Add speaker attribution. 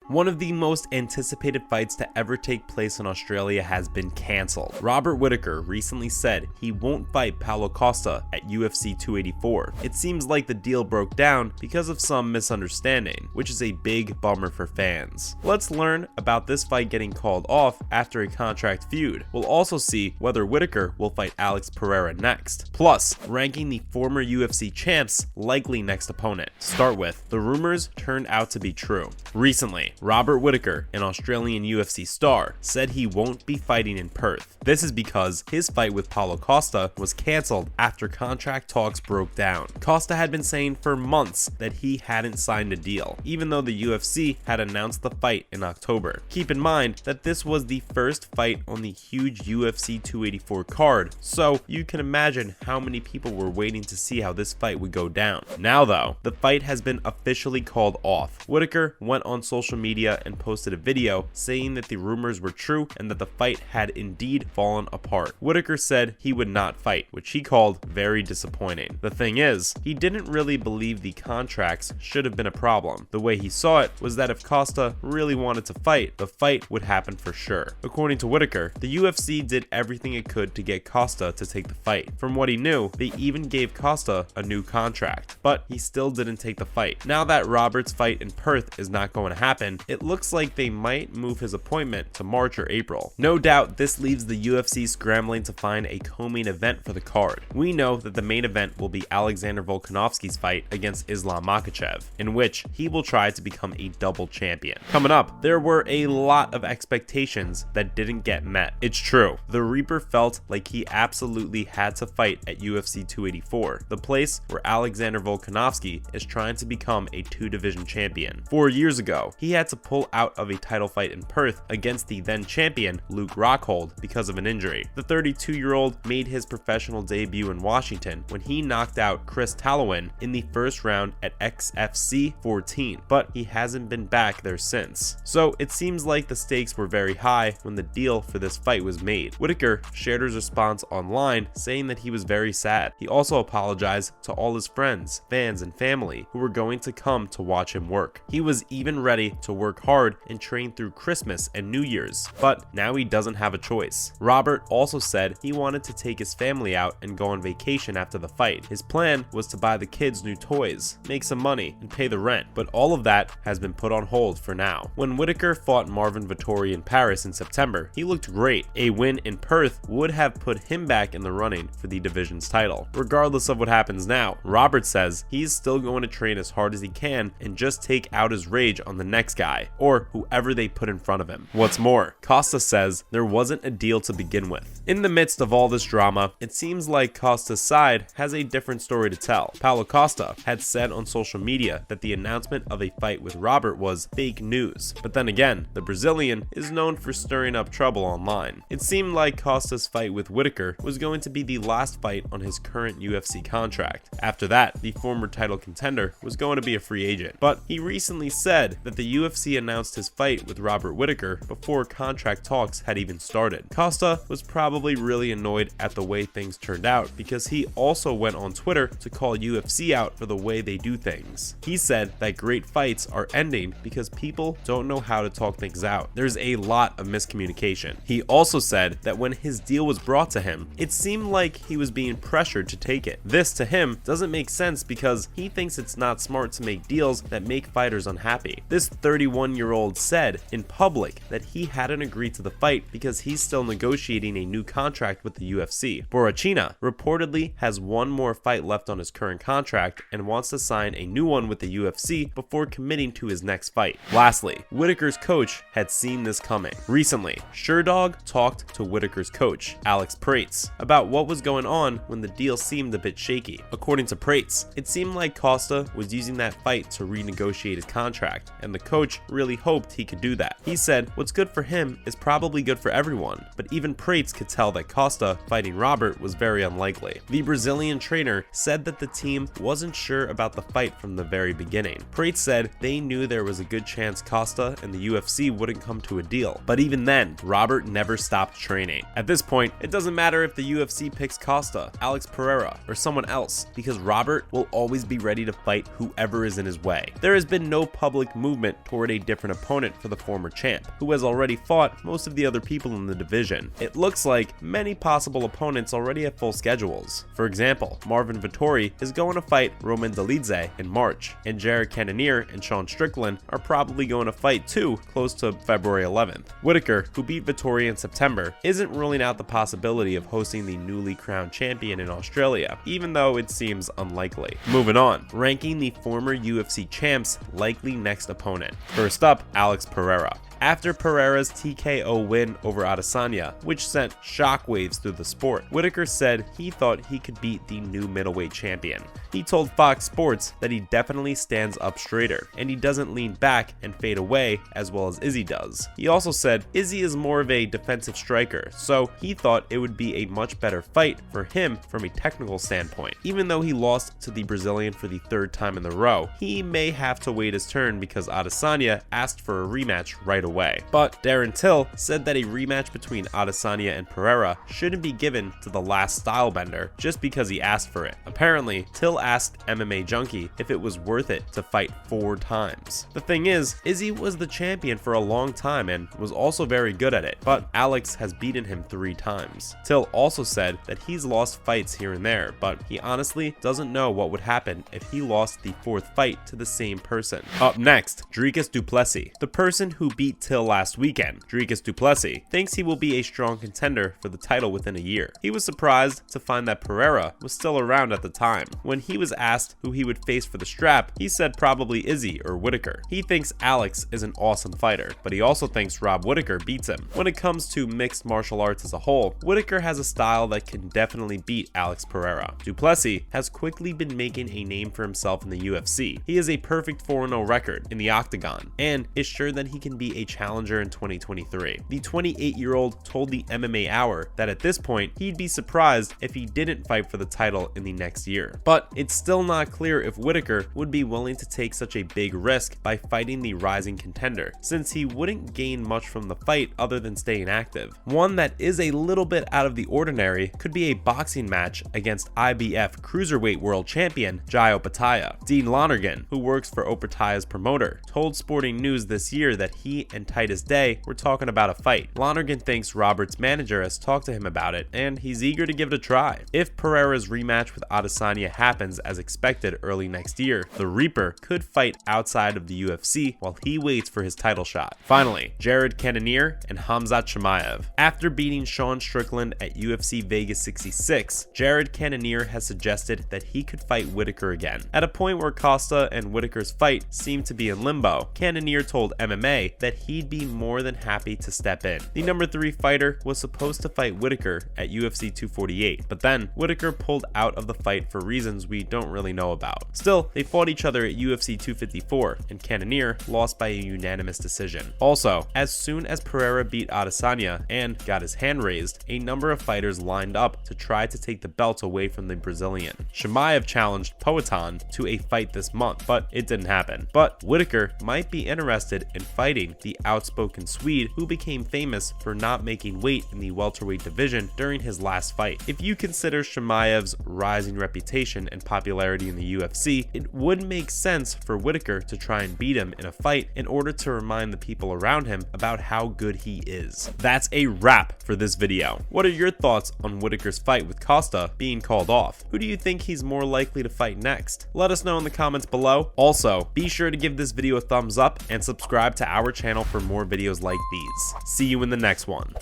Speaker 1: One of the most anticipated fights to ever take place in Australia has been cancelled. Robert Whittaker recently said he won't fight Paulo Costa at UFC 284. It seems like the deal broke down because of some misunderstanding, which is a big bummer for fans. Let's learn about this fight getting called off after a contract feud. We'll also see whether Whittaker will fight Alex Pereira next, plus ranking the former UFC champs' likely next opponent. Start with, the rumors turned out to be true. Recently, Robert Whittaker, an Australian UFC star, said he won't be fighting in Perth. This is because his fight with Paulo Costa was cancelled after contract talks broke down. Costa had been saying for months that he hadn't signed a deal, even though the UFC had announced the fight in October. Keep in mind that this was the first fight on the huge UFC 284 card, so you can imagine how many people were waiting to see how this fight would go down. Now though, the fight has been officially called off. Whittaker went on social media and posted a video saying that the rumors were true and that the fight had indeed fallen apart. Whittaker said he would not fight, which he called very disappointing. The thing is, he didn't really believe the contracts should have been a problem. The way he saw it was that if Costa really wanted to fight, the fight would happen for sure. According to Whittaker, the UFC did everything it could to get Costa to take the fight. From what he knew, they even gave Costa a new contract, but he still didn't take the fight. Now that Robert's fight in Perth is not going to happen, it looks like they might move his appointment to March or April. No doubt this leaves the UFC scrambling to find a co-main event for the card. We know that the main event will be Alexander Volkanovski's fight against Islam Makhachev, in which he will try to become a double champion. Coming up, there were a lot of expectations that didn't get met. It's true, the Reaper felt like he absolutely had to fight at UFC 284, the place where Alexander Volkanovski is trying to become a two-division champion. 4 years ago, he had to pull out of a title fight in Perth against the then champion Luke Rockhold because of an injury. The 32-year-old made his professional debut in Washington when he knocked out Chris Talawin in the first round at XFC 14, but he hasn't been back there since. So it seems like the stakes were very high when the deal for this fight was made. Whittaker shared his response online saying that he was very sad. He also apologized to all his friends, fans, and family who were going to come to watch him work. He was even ready to work hard and train through Christmas and New Year's, but now he doesn't have a choice. Robert also said he wanted to take his family out and go on vacation after the fight. His plan was to buy the kids new toys, make some money, and pay the rent, but all of that has been put on hold for now. When Whittaker fought Marvin Vettori in Paris in September, he looked great. A win in Perth would have put him back in the running for the division's title. Regardless of what happens now, Robert says he's still going to train as hard as he can and just take out his rage on the next guy, or whoever they put in front of him. What's more, Costa says there wasn't a deal to begin with. In the midst of all this drama, it seems like Costa's side has a different story to tell. Paulo Costa had said on social media that the announcement of a fight with Robert was fake news, but then again, the Brazilian is known for stirring up trouble online. It seemed like Costa's fight with Whittaker was going to be the last fight on his current UFC contract. After that, the former title contender was going to be a free agent, but he recently said that the UFC announced his fight with Robert Whittaker before contract talks had even started. Costa was probably really annoyed at the way things turned out because he also went on Twitter to call UFC out for the way they do things. He said that great fights are ending because people don't know how to talk things out. There's a lot of miscommunication. He also said that when his deal was brought to him, it seemed like he was being pressured to take it. This to him doesn't make sense because he thinks it's not smart to make deals that make fighters unhappy. This 31-year-old said in public that he hadn't agreed to the fight because he's still negotiating a new contract with the UFC. Borrachina reportedly has one more fight left on his current contract and wants to sign a new one with the UFC before committing to his next fight. Lastly, Whittaker's coach had seen this coming. Recently, Sherdog talked to Whittaker's coach, Alex Prates, about what was going on when the deal seemed a bit shaky. According to Prates, it seemed like Costa was using that fight to renegotiate his contract, and the coach really hoped he could do that. He said what's good for him is probably good for everyone, but even Prates could tell that Costa fighting Robert was very unlikely. The Brazilian trainer said that the team wasn't sure about the fight from the very beginning. Prates said they knew there was a good chance Costa and the UFC wouldn't come to a deal, but even then, Robert never stopped training. At this point, it doesn't matter if the UFC picks Costa, Alex Pereira, or someone else, because Robert will always be ready to fight whoever is in his way. There has been no public movement towards toward a different opponent for the former champ, who has already fought most of the other people in the division. It looks like many possible opponents already have full schedules. For example, Marvin Vettori is going to fight Roman Dolidze in March, and Jared Cannonier and Sean Strickland are probably going to fight too close to February 11th. Whittaker, who beat Vettori in September, isn't ruling out the possibility of hosting the newly crowned champion in Australia, even though it seems unlikely. Moving on, ranking the former UFC champs' likely next opponent. First up, Alex Pereira. After Pereira's TKO win over Adesanya, which sent shockwaves through the sport, Whittaker said he thought he could beat the new middleweight champion. He told Fox Sports that he definitely stands up straighter, and he doesn't lean back and fade away as well as Izzy does. He also said Izzy is more of a defensive striker, so he thought it would be a much better fight for him from a technical standpoint. Even though he lost to the Brazilian for the third time in a row, he may have to wait his turn because Adesanya asked for a rematch right away. But Darren Till said that a rematch between Adesanya and Pereira shouldn't be given to the last stylebender just because he asked for it. Apparently, Till asked MMA Junkie if it was worth it to fight 4 times. The thing is, Izzy was the champion for a long time and was also very good at it, but Alex has beaten him 3 times. Till also said that he's lost fights here and there, but he honestly doesn't know what would happen if he lost the 4th fight to the same person. Up next, Dricus du Plessis, the person who beat Till last weekend. Dricus du Plessis thinks he will be a strong contender for the title within a year. He was surprised to find that Pereira was still around at the time. When he was asked who he would face for the strap, he said probably Izzy or Whittaker. He thinks Alex is an awesome fighter, but he also thinks Rob Whittaker beats him. When it comes to mixed martial arts as a whole, Whittaker has a style that can definitely beat Alex Pereira. Du Plessis has quickly been making a name for himself in the UFC. He has a perfect 4-0 record in the octagon and is sure that he can be a challenger in 2023. The 28-year-old told the MMA Hour that at this point, he'd be surprised if he didn't fight for the title in the next year. But it's still not clear if Whittaker would be willing to take such a big risk by fighting the rising contender, since he wouldn't gain much from the fight other than staying active. One that is a little bit out of the ordinary could be a boxing match against IBF Cruiserweight World Champion Jai Opetaia. Dean Lonergan, who works for Opetaia's promoter, told Sporting News this year that he and Titus Day were talking about a fight. Lonergan thinks Robert's manager has talked to him about it, and he's eager to give it a try. If Pereira's rematch with Adesanya happens as expected early next year, the Reaper could fight outside of the UFC while he waits for his title shot. Finally, Jared Cannonier and Khamzat Chimaev. After beating Sean Strickland at UFC Vegas 66, Jared Cannonier has suggested that he could fight Whittaker again. At a point where Costa and Whittaker's fight seemed to be in limbo, Cannonier told MMA that he'd be more than happy to step in. The number 3 fighter was supposed to fight Whittaker at UFC 248, but then Whittaker pulled out of the fight for reasons we don't really know about. Still, they fought each other at UFC 254, and Cannonier lost by a unanimous decision. Also, as soon as Pereira beat Adesanya and got his hand raised, a number of fighters lined up to try to take the belt away from the Brazilian. Chimaev challenged Poatan to a fight this month, but it didn't happen. But Whittaker might be interested in fighting the outspoken Swede who became famous for not making weight in the welterweight division during his last fight. If you consider Chimaev's rising reputation and popularity in the UFC, it would make sense for Whittaker to try and beat him in a fight in order to remind the people around him about how good he is. That's a wrap for this video. What are your thoughts on Whittaker's fight with Costa being called off? Who do you think he's more likely to fight next? Let us know in the comments below. Also, be sure to give this video a thumbs up and subscribe to our channel for more videos like these. See you in the next one.